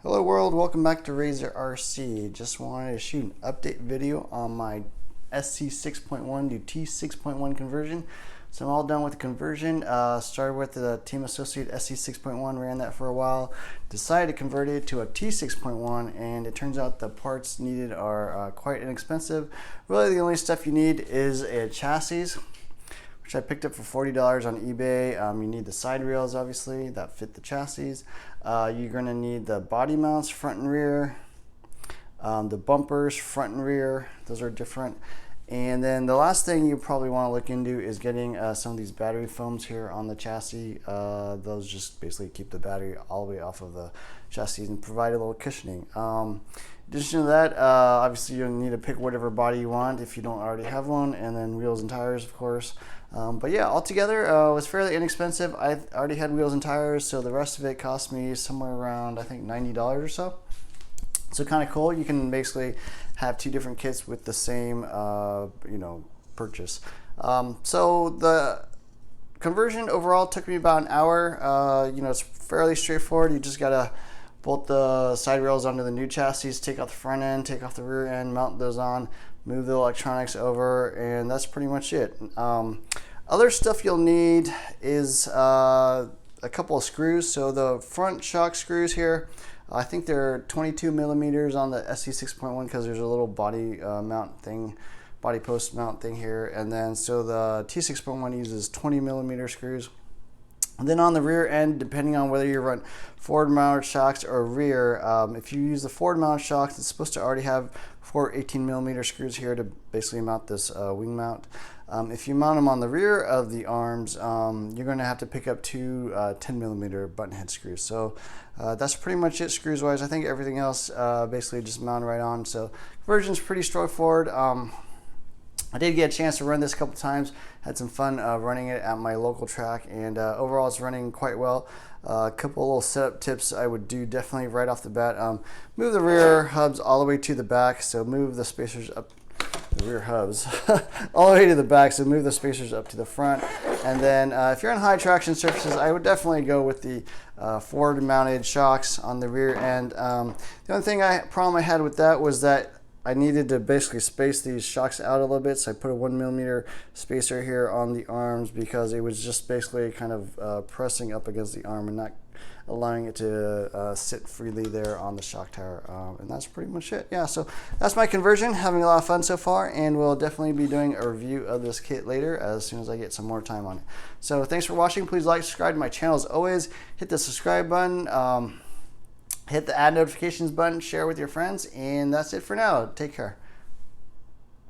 Hello world, welcome back to Razor RC. Just wanted to shoot an update video on my SC6.1 to T6.1 conversion. So I'm all done with the conversion. Started with the Team Associated SC6.1, ran that for a while. Decided to convert it to a T6.1 and it turns out the parts needed are quite inexpensive. Really the only stuff you need is a chassis, which I picked up for $40 on eBay. You need the side rails, obviously, that fit the chassis. You're gonna need the body mounts, front and rear, the bumpers, front and rear, those are different. And then the last thing you probably wanna look into is getting some of these battery foams here on the chassis. Those just basically keep the battery all the way off of the chassis and provide a little cushioning. In addition to that, obviously you'll need to pick whatever body you want if you don't already have one, and then wheels and tires, of course. But yeah, altogether it was fairly inexpensive. I already had wheels and tires, so the rest of it cost me somewhere around, I think, $90 or so. So kind of cool. You can basically have two different kits with the same purchase. So the conversion overall took me about an hour. It's fairly straightforward. You just gotta bolt the side rails onto the new chassis, take out the front end, take off the rear end, mount those on, move the electronics over, and that's pretty much it. Other stuff you'll need is a couple of screws. So the front shock screws here, I think they're 22 millimeters on the SC6.1 because there's a little body body post mount thing here. And then so the T6.1 uses 20 millimeter screws. And then on the rear end, depending on whether you run forward mounted shocks or rear, if you use the forward mounted shocks, it's supposed to already have 4 18 millimeter screws here to basically mount this wing mount. If you mount them on the rear of the arms, you're going to have to pick up two 10 millimeter button head screws. So that's pretty much it screws wise. I think everything else basically just mount right on. So conversion's pretty straightforward. I did get a chance to run this a couple times, had some fun running it at my local track, and overall it's running quite well. A couple little setup tips I would do definitely right off the bat. Move the rear hubs all the way to the back, so move the spacers up, the rear hubs, all the way to the back, so move the spacers up to the front. And then if you're on high traction surfaces, I would definitely go with the forward mounted shocks on the rear end. The only problem I had with that was that I needed to basically space these shocks out a little bit, so I put a 1 millimeter spacer here on the arms because it was just basically kind of pressing up against the arm and not allowing it to sit freely there on the shock tower. And that's pretty much it. Yeah, so that's my conversion. Having a lot of fun so far, and we'll definitely be doing a review of this kit later as soon as I get some more time on it. So thanks for watching. Please like, subscribe to my channel as always. Hit the subscribe button. Hit the add notifications button, share with your friends, and that's it for now. Take care.